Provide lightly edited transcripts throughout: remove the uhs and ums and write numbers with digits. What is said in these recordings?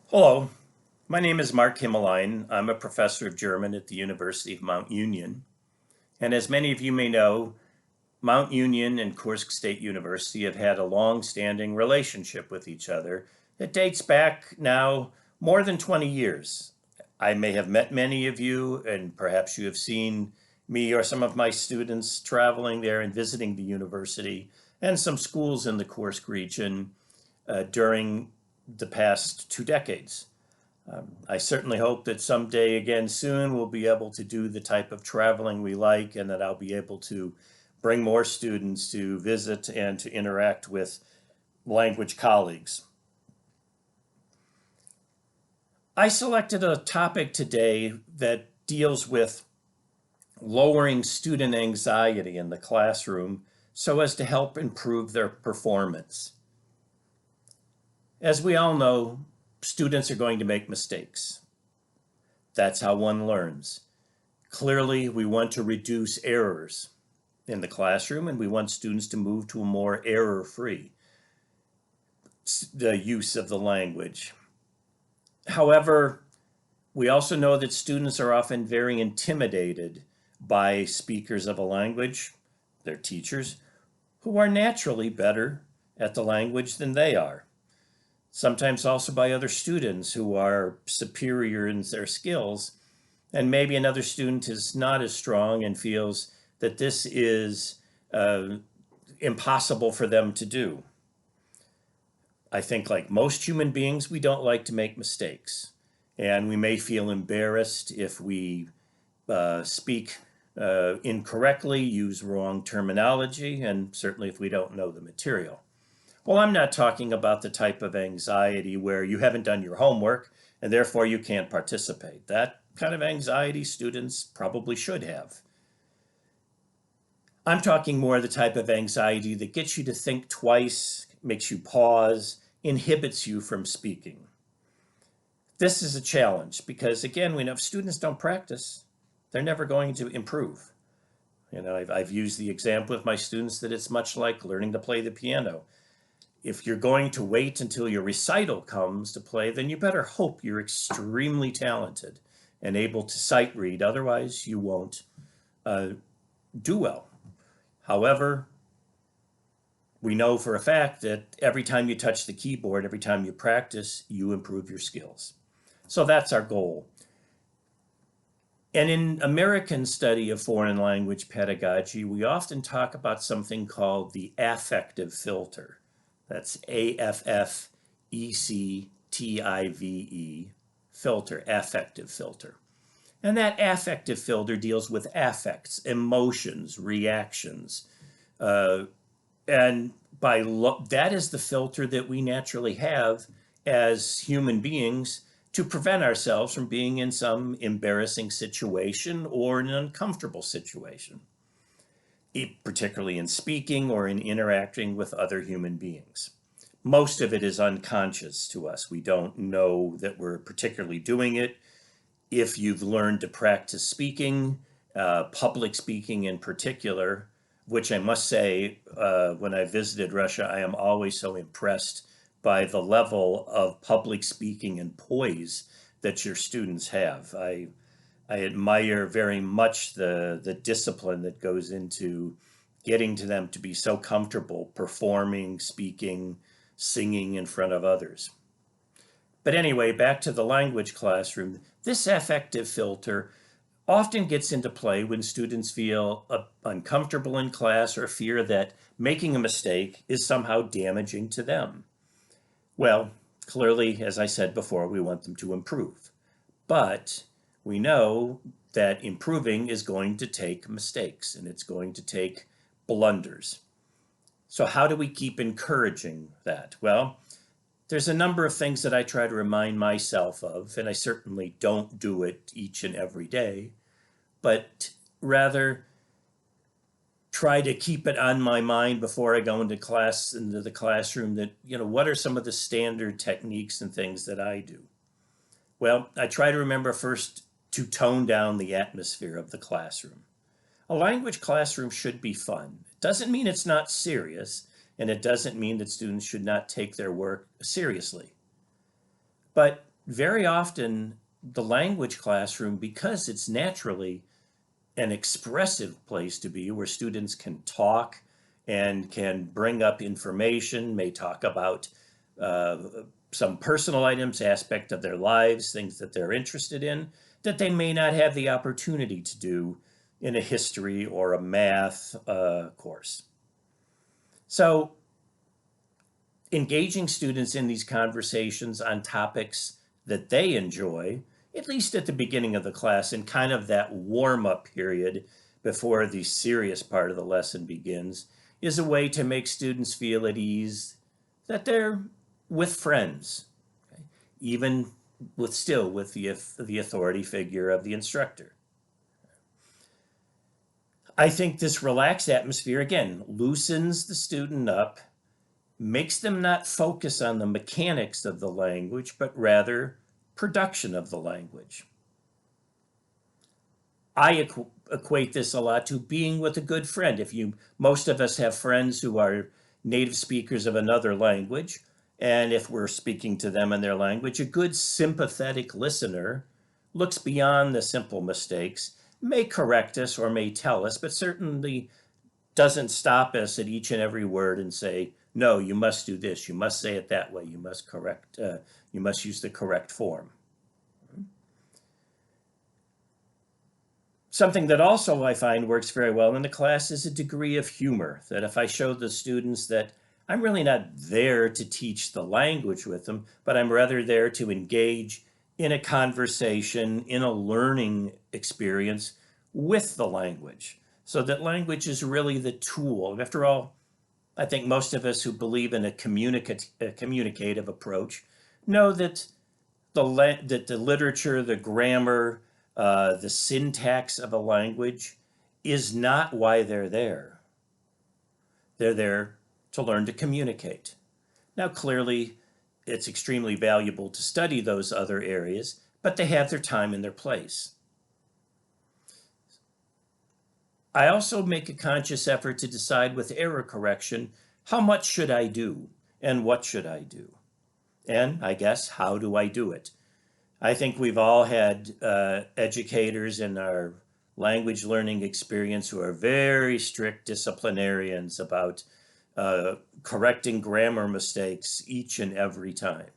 Hello, my name is Mark Himmelein. I'm a professor of German at the University of Mount Union. And as many of you may know, Mount Union and Kursk State University have had a long-standing relationship with each other that dates back now more than 20 years. I may have met many of you, and perhaps you have seen me or some of my students traveling there and visiting the university and some schools in the Kursk region during the past 2 decades. I certainly hope that someday again soon we'll be able to do the type of traveling we like and that I'll be able to bring more students to visit and to interact with language colleagues. I selected a topic today that deals with lowering student anxiety in the classroom so as to help improve their performance. As we all know, students are going to make mistakes. That's how one learns. Clearly, we want to reduce errors in the classroom, and we want students to move to a more error-free use of the language. However, we also know that students are often very intimidated by speakers of a language, their teachers, who are naturally better at the language than they are. Sometimes also by other students who are superior in their skills, and maybe another student is not as strong and feels that this is impossible for them to do. I think like most human beings, we don't like to make mistakes, and we may feel embarrassed if we speak incorrectly, use wrong terminology, and certainly if we don't know the material. Well, I'm not talking about the type of anxiety where you haven't done your homework and therefore you can't participate. That kind of anxiety students probably should have. I'm talking more the type of anxiety that gets you to think twice, makes you pause, inhibits you from speaking. This is a challenge because, again, we know if students don't practice, they're never going to improve. I've used the example with my students that it's much like learning to play the piano. If you're going to wait until your recital comes to play, then you better hope you're extremely talented and able to sight read. Otherwise, you won't do well. However, we know for a fact that every time you touch the keyboard, every time you practice, you improve your skills. So that's our goal. And in American study of foreign language pedagogy, we often talk about something called the affective filter. That's AFFECTIVE, filter, affective filter. And that affective filter deals with affects, emotions, reactions. And that is the filter that we naturally have as human beings to prevent ourselves from being in some embarrassing situation or an uncomfortable situation, particularly in speaking or in interacting with other human beings. Most of it is unconscious to us. We don't know that we're particularly doing it. If you've learned to practice speaking, public speaking in particular, which I must say, when I visited Russia, I am always so impressed by the level of public speaking and poise that your students have. I admire very much the discipline that goes into getting to them to be so comfortable performing, speaking, singing in front of others. But anyway, back to the language classroom. This affective filter often gets into play when students feel uncomfortable in class or fear that making a mistake is somehow damaging to them. Well, clearly, as I said before, we want them to improve. But we know that improving is going to take mistakes and it's going to take blunders. So how do we keep encouraging that? Well, there's a number of things that I try to remind myself of, and I certainly don't do it each and every day, but rather try to keep it on my mind before I go into the classroom that, what are some of the standard techniques and things that I do? Well, I try to remember first to tone down the atmosphere of the classroom. A language classroom should be fun. It doesn't mean it's not serious, and it doesn't mean that students should not take their work seriously. But very often the language classroom, because it's naturally an expressive place to be where students can talk and can bring up information, may talk about uh, some personal items, aspect of their lives, things that they're interested in, that they may not have the opportunity to do in a history or a math course. So engaging students in these conversations on topics that they enjoy, at least at the beginning of the class, in kind of that warm-up period before the serious part of the lesson begins, is a way to make students feel at ease that they're with friends, okay? Even with the authority figure of the instructor. I think this relaxed atmosphere, again, loosens the student up, makes them not focus on the mechanics of the language, but rather production of the language. I equate this a lot to being with a good friend. Most of us have friends who are native speakers of another language, and if we're speaking to them in their language, a good sympathetic listener looks beyond the simple mistakes, may correct us or may tell us, but certainly doesn't stop us at each and every word and say, no, you must do this, you must say it that way, you must use the correct form. Something that also I find works very well in the class is a degree of humor, that if I show the students that I'm really not there to teach the language with them, but I'm rather there to engage in a conversation, in a learning experience with the language. So that language is really the tool. After all, I think most of us who believe in a communicative approach know that the literature, the grammar, the syntax of a language is not why they're there. They're there to learn to communicate. Now, clearly, it's extremely valuable to study those other areas, but they have their time and their place. I also make a conscious effort to decide with error correction, how much should I do and what should I do? And I guess, how do I do it? I think we've all had educators in our language learning experience who are very strict disciplinarians about correcting grammar mistakes each and every time.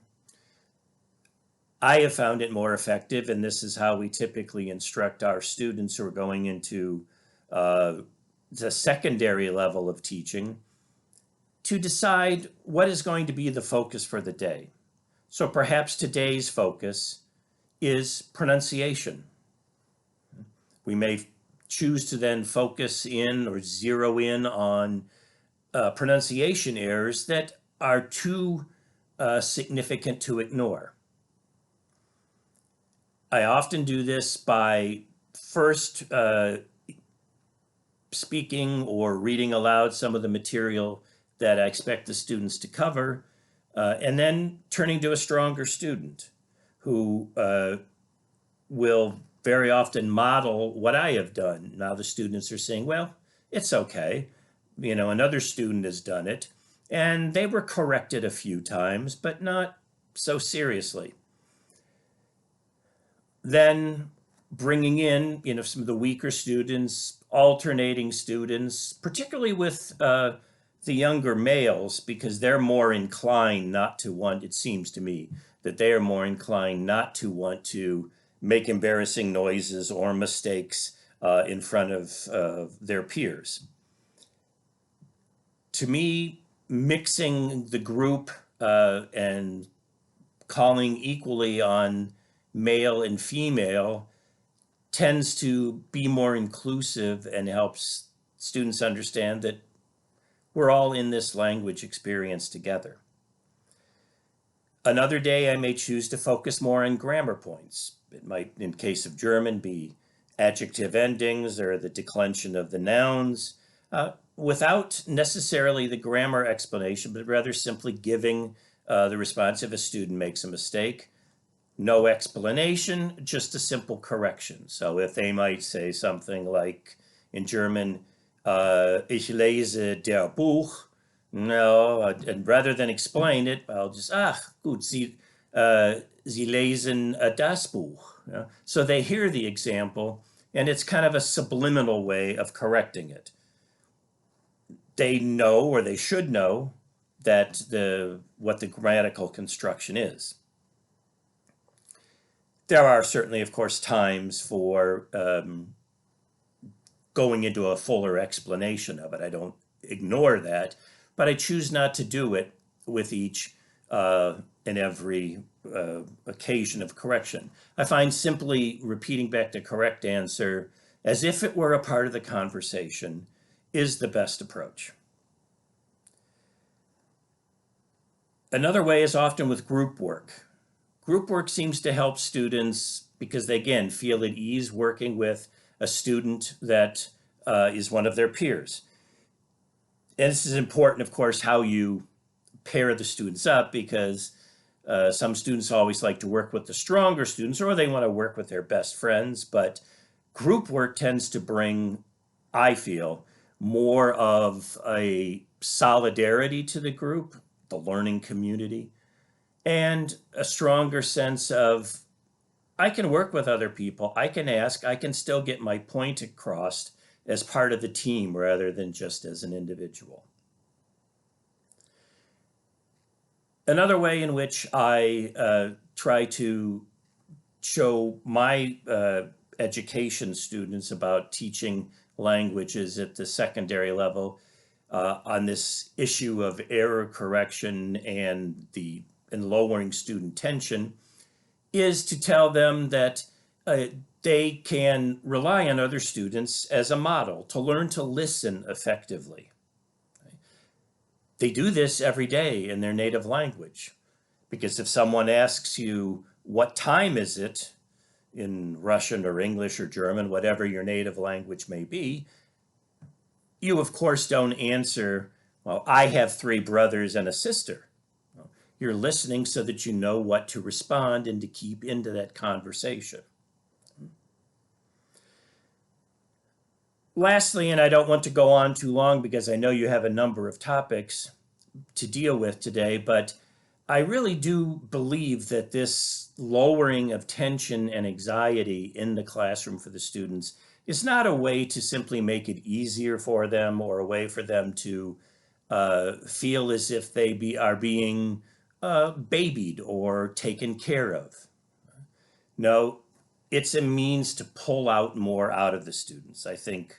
I have found it more effective, and this is how we typically instruct our students who are going into the secondary level of teaching, to decide what is going to be the focus for the day. So perhaps today's focus is pronunciation. We may choose to then focus in or zero in on pronunciation errors that are too significant to ignore. I often do this by first speaking or reading aloud some of the material that I expect the students to cover, and then turning to a stronger student who will very often model what I have done. Now the students are saying, well, it's okay. Another student has done it, and they were corrected a few times, but not so seriously. Then bringing in, some of the weaker students, alternating students, particularly with the younger males, because they're more inclined not to want, it seems to me, that they are more inclined not to want to make embarrassing noises or mistakes in front of their peers. To me, mixing the group and calling equally on male and female tends to be more inclusive and helps students understand that we're all in this language experience together. Another day I may choose to focus more on grammar points. It might, in case of German, be adjective endings or the declension of the nouns, without necessarily the grammar explanation, but rather simply giving the response if a student makes a mistake. No explanation, just a simple correction. So if they might say something like in German, ich lese der Buch, no, and rather than explain it, I'll just, gut, Sie lesen das Buch. So they hear the example, and it's kind of a subliminal way of correcting it. They know, or they should know, that what the grammatical construction is. There are certainly, of course, times for going into a fuller explanation of it. I don't ignore that, but I choose not to do it with each and every occasion of correction. I find simply repeating back the correct answer as if it were a part of the conversation is the best approach. Another way is often with group work. Group work seems to help students because they, again, feel at ease working with a student that is one of their peers. And this is important, of course, how you pair the students up, because some students always like to work with the stronger students, or they want to work with their best friends. But group work tends to bring, I feel, more of a solidarity to the group, the learning community, and a stronger sense of, I can work with other people, I can ask, I can still get my point across as part of the team rather than just as an individual. Another way in which I try to show my education students about teaching languages at the secondary level on this issue of error correction and lowering student tension is to tell them that they can rely on other students as a model to learn to listen effectively. They do this every day in their native language, because if someone asks you, what time is it, in Russian or English or German, whatever your native language may be, you of course don't answer, well, I have 3 brothers and a sister. You're listening so that you know what to respond and to keep into that conversation. Lastly, and I don't want to go on too long because I know you have a number of topics to deal with today, but I really do believe that this lowering of tension and anxiety in the classroom for the students is not a way to simply make it easier for them or a way for them to feel as if they are being babied or taken care of. No, it's a means to pull out more out of the students. I think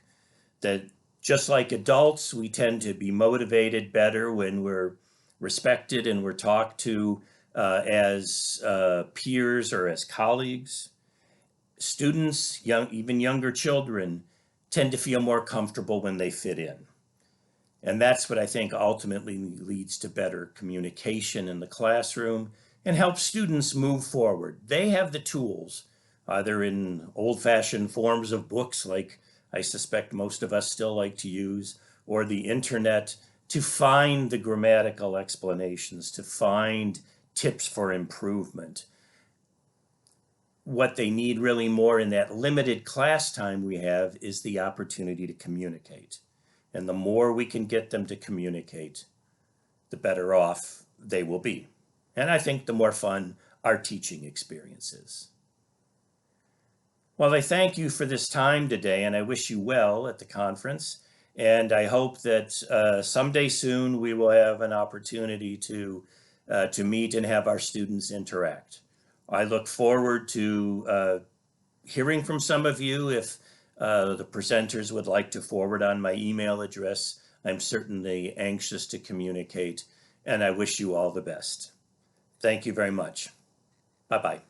that just like adults, we tend to be motivated better when we're respected and we're talked to as peers or as colleagues. Students, even younger children, tend to feel more comfortable when they fit in. And that's what I think ultimately leads to better communication in the classroom and helps students move forward. They have the tools, either in old-fashioned forms of books like I suspect most of us still like to use, or the internet, to find the grammatical explanations, to find tips for improvement. What they need really more in that limited class time we have is the opportunity to communicate. And the more we can get them to communicate, the better off they will be. And I think the more fun our teaching experience is. Well, I thank you for this time today, and I wish you well at the conference. And I hope that someday soon we will have an opportunity to meet and have our students interact. I look forward to hearing from some of you. If the presenters would like to forward on my email address, I'm certainly anxious to communicate, and I wish you all the best. Thank you very much. Bye-bye.